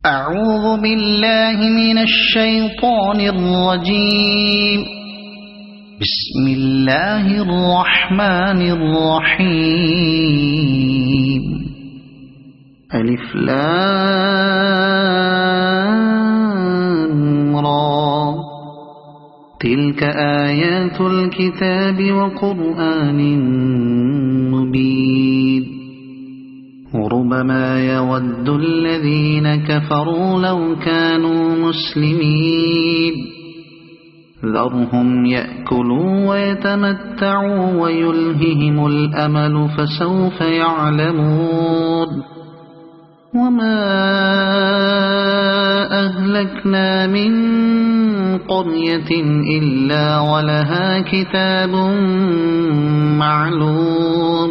أعوذ بالله من الشيطان الرجيم. بسم الله الرحمن الرحيم. ألف لام را. تلك آيات الكتاب وقرآن مبين. ربما يود الذين كفروا لو كانوا مسلمين. ذرهم يأكلوا ويتمتعوا ويلههم الأمل فسوف يعلمون. وما أهلكنا من قرية إلا ولها كتاب معلوم.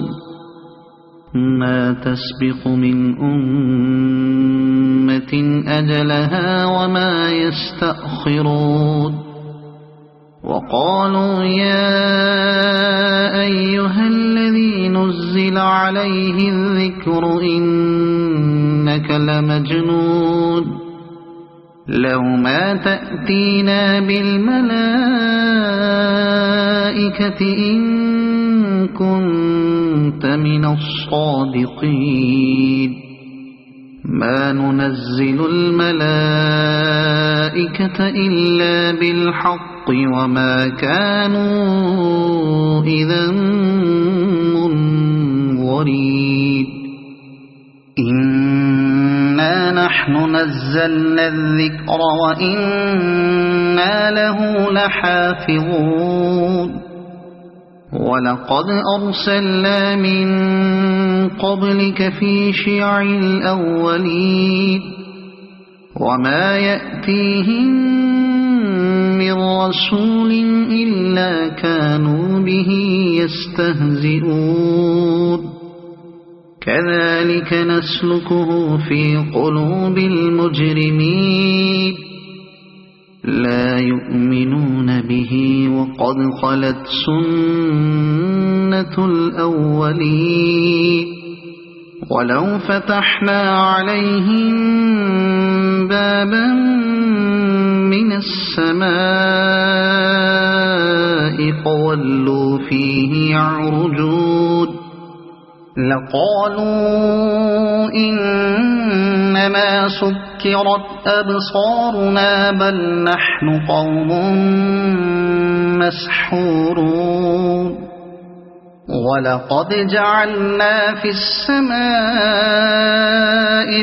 ما تسبق من أمة أجلها وما يستأخرون. وقالوا يا أيها الذي نزل عليه الذكر إنك لمجنون. لو ما تأتينا بالملائكة إن كنت من الصادقين. ما ننزل الملائكة إلا بالحق وما كانوا إذا منظرين. إنا نحن نزلنا الذكر وإنا له لحافظون. ولقد أرسلنا من قبلك في شيع الأولين. وما يأتيهم من رسول إلا كانوا به يستهزئون. كذلك نسلكه في قلوب المجرمين. لا يؤمنون به وقد خلت سنة الأولين. ولو فتحنا عليهم بابا من السماء فولوا فيه يعرجون. لقالوا إنما سكرت أبصارنا بل نحن قوم مسحورون. ولقد جعلنا في السماء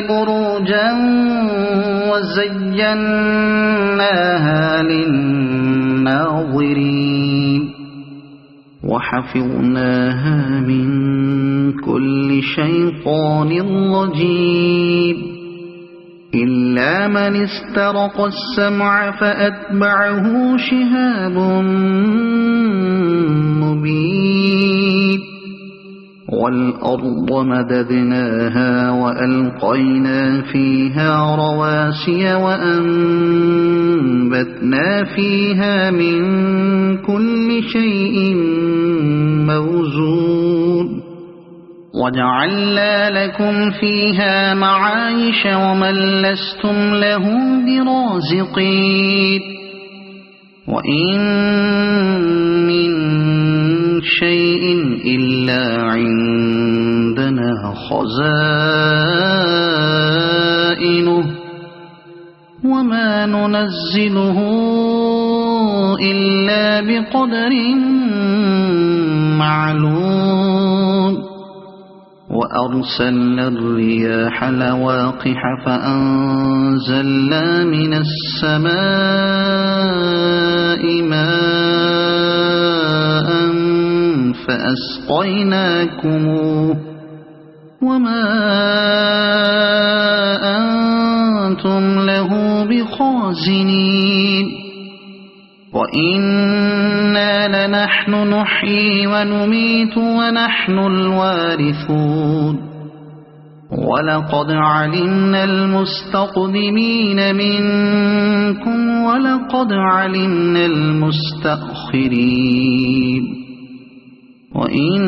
بروجا وزيناها للناظرين. وحفظناها من كل شيطان رجيم. إلا من استرق السمع فأتبعه شهاب مبين. والأرض مددناها وألقينا فيها رواسي وأنبتنا فيها من كل شيء موزون. وجعلنا لكم فيها معايش ومن لستم له برازقين. وإن من شيء إلا عندنا خزائنه وما ننزله إلا بقدر معلوم. وأرسلنا الرياح لواقح فأنزلنا من السماء ماء فأسقيناكموه وما أنتم له بخازنين. وإنا لنحن نحيي ونميت ونحن الوارثون. ولقد علمنا المستقدمين منكم ولقد علمنا المستأخرين. وإن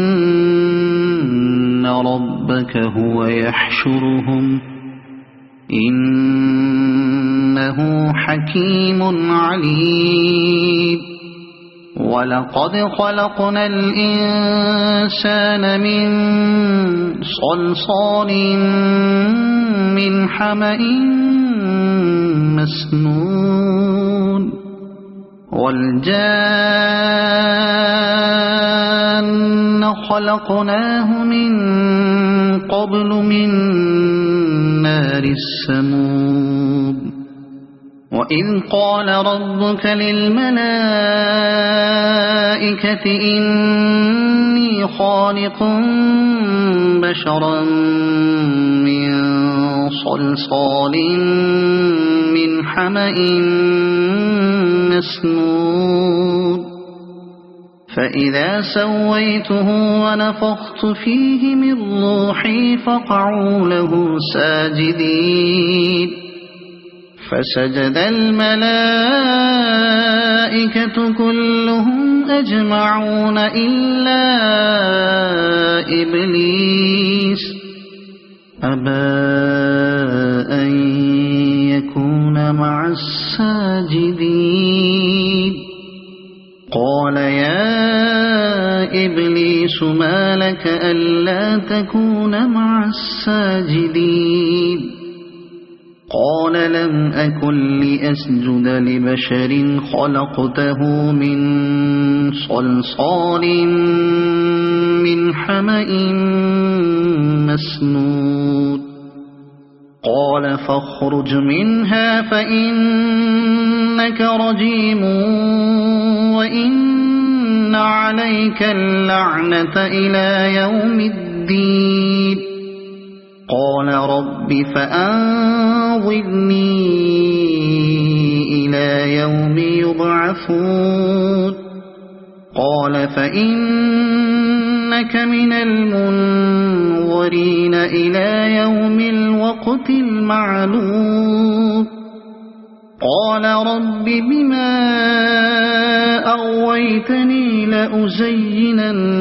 ربك هو يحشرهم إن إنه حكيم عليم ولقد خلقنا الإنسان من صلصال من حمأ مسنون والجان خلقناه من قبل من نار السموم وإذ قال ربك للملائكة إني خالق بشرا من صلصال من حمأ مسنون فإذا سويته ونفخت فيه من روحي فقعوا له ساجدين فسجد الملائكة كلهم أجمعون إلا إبليس أبى أن يكون مع الساجدين قال يا إبليس ما لك ألا تكون مع الساجدين قال لم أكن لأسجد لبشر خلقته من صلصال من حمأ مسنون قال فاخرج منها فإنك رجيم وإن عليك اللعنة إلى يوم الدين قال رب فأنظرني إلى يوم يبعثون قال فإنك من المنظرين إلى يوم الوقت المعلوم قال رب بما أغويتني لأزينن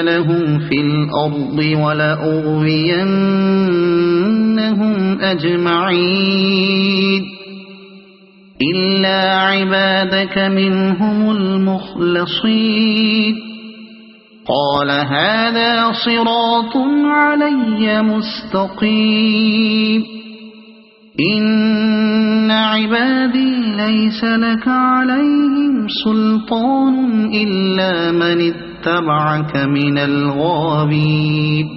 لهم في الأرض ولأغوينهم أجمعين إلا عبادك منهم المخلصين قال هذا صراط علي مستقيم إن عبادي ليس لك عليهم سلطان إلا من اتبعك من الغاوين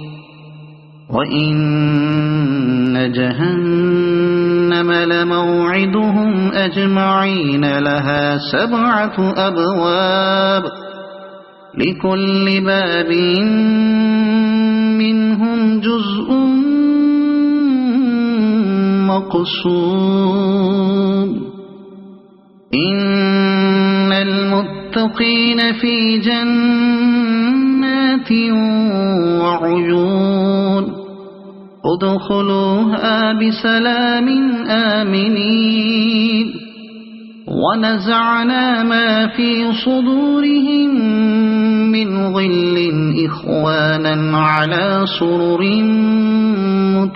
وإن جهنم لموعدهم أجمعين لها 7 أبواب لكل باب منهم جزء مقسوم إن المتقين في جنات وعيون ادخلوها بسلام آمنين ونزعنا ما في صدورهم من غل إخوانا على سرر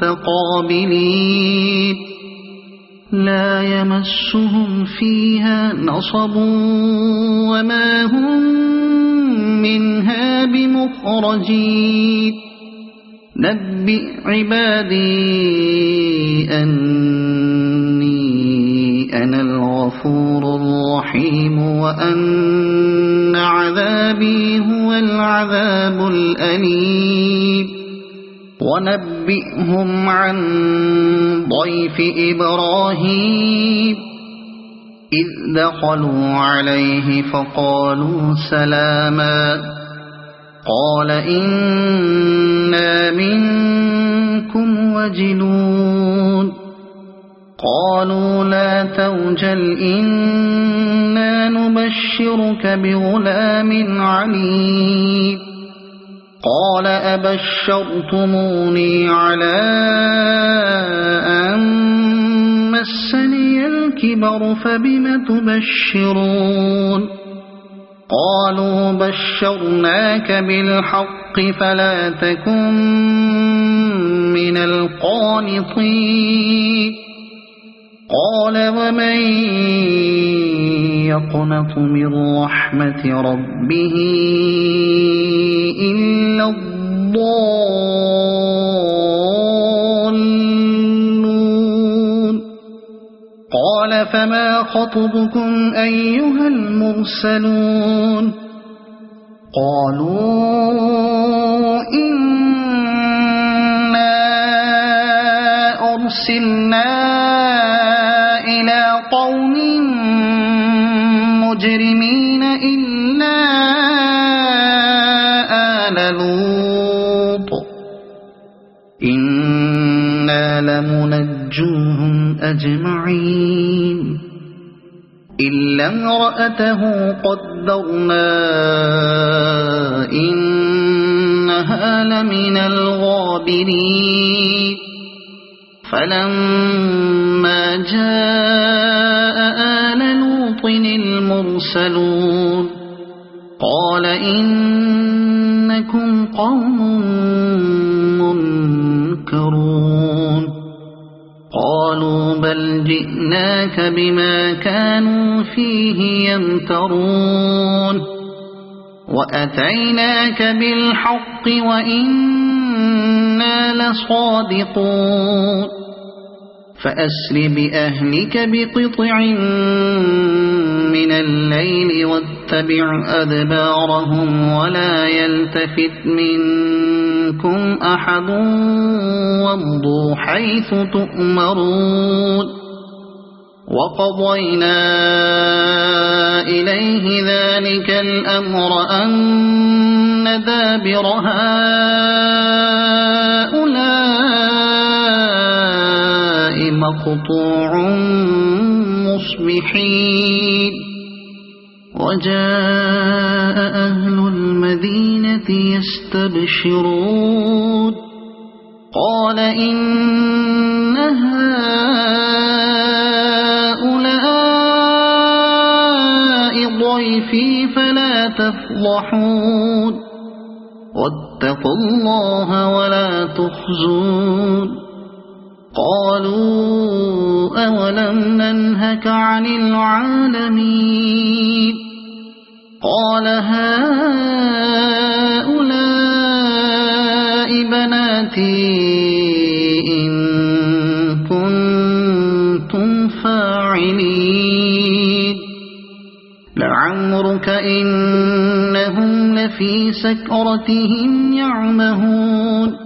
متقابلين لا يمسهم فيها نصب وما هم منها بمخرجين نبئ عبادي أني أنا الغفور الرحيم وأن عذابي هو العذاب الأليم ونبئهم عن ضيف إبراهيم إذ دخلوا عليه فقالوا سلاما قال إنا منكم وجلون قالوا لا توجل إنا نبشرك بغلام عليم قال أبشرتموني على أن مسني الكبر فبم تبشرون قالوا بشرناك بالحق فلا تكن من القانطين قال ومن يقنط من رحمة ربه إلا الضالون قال فما خطبكم أيها المرسلون قالوا إنا أرسلنا إلى قوم مجرمين إلا آل لوط إنا لمنجوهم أجمعين إلا امرأته قدرنا إنها لمن الغابرين فلما جاء آل لوط المرسلون قال إنكم قوم منكرون قالوا بل جئناك بما كانوا فيه يمترون وأتيناك بالحق وإنا لصادقون فأسر بأهلك بقطع من الليل واتبع أدبارهم ولا يلتفت منكم أحد وامضوا حيث تؤمرون وقضينا إليه ذلك الأمر أن دابر هؤلاء مقطوع مصبحين وجاء أهل المدينة يستبشرون قال إن هؤلاء ضيفي فلا تفضحون واتقوا الله ولا تخزون قالوا أولم ننهك عن العالمين قال هؤلاء بناتي إن كنتم فاعلين لعمرك إنهم لفي سكرتهم يعمهون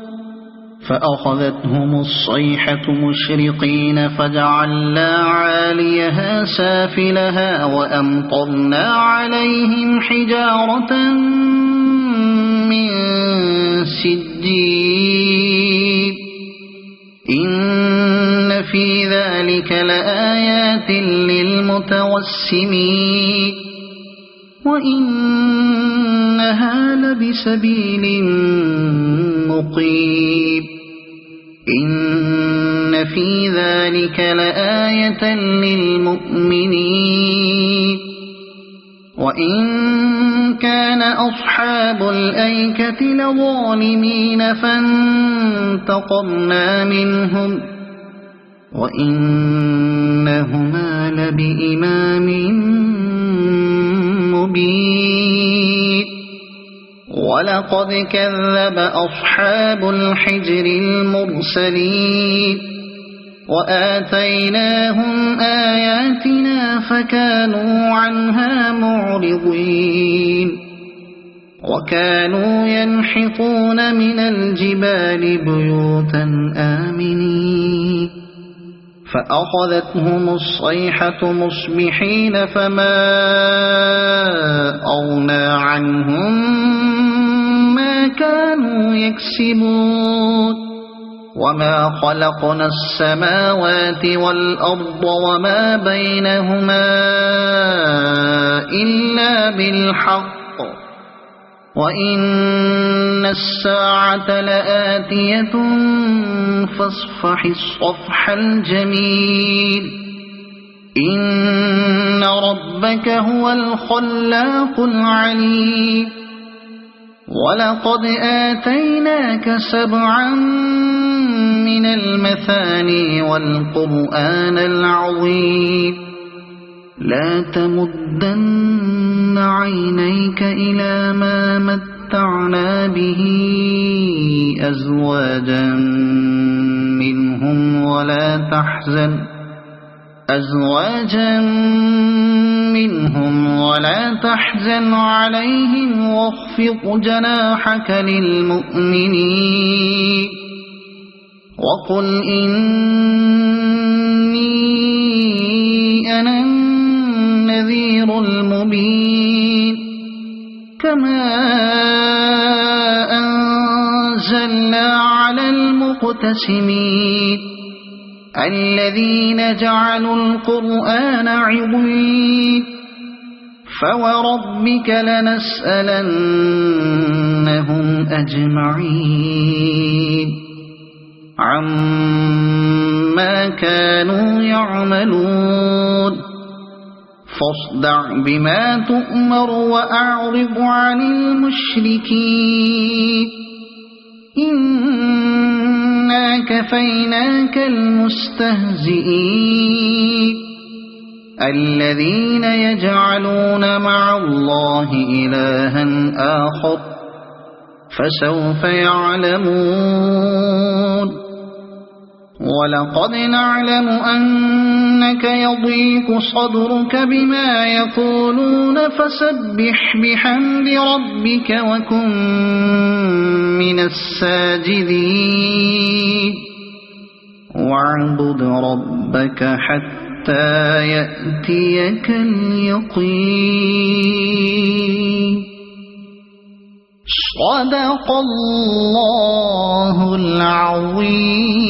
فأخذتهم الصيحة مشرقين فجعلنا عاليها سافلها وأمطرنا عليهم حجارة من سجيل إن في ذلك لآيات للمتوسمين وإنها لبسبيل مقيم إن في ذلك لآية للمؤمنين وإن كان أصحاب الأيكة لظالمين فانتقمنا منهم وإنهما لبإمام مبين ولقد كذب أصحاب الحجر المرسلين وآتيناهم آياتنا فكانوا عنها معرضين وكانوا ينحطون من الجبال بيوتا آمنين فأخذتهم الصيحة مصبحين فما أغنى عنهم ما كانوا يكسبون وما خلقنا السماوات والأرض وما بينهما إلا بالحق وإن الساعة لآتية فاصفح الصفح الجميل إن ربك هو الخلاق العليم ولقد آتيناك 7 من المثاني والقرآن العظيم لا تمدن عينيك إلى ما متعنا به أزواجا منهم ولا تحزن عليهم واخفض جناحك للمؤمنين وقل إني أنا النذير المبين كما أنزلنا على المقتسمين الذين جعلوا القرآن عضين فوربك لنسألنهم أجمعين عما كانوا يعملون فاصدع بما تؤمر وأعرض عن المشركين إنا كفيناك المستهزئين الذين يجعلون مع الله إلها آخر فسوف يعلمون ولقد نعلم أنك يضيق صدرك بما يقولون فسبح بحمد ربك وكن من الساجدين واعبد ربك حتى يأتيك اليقين صدق الله العظيم.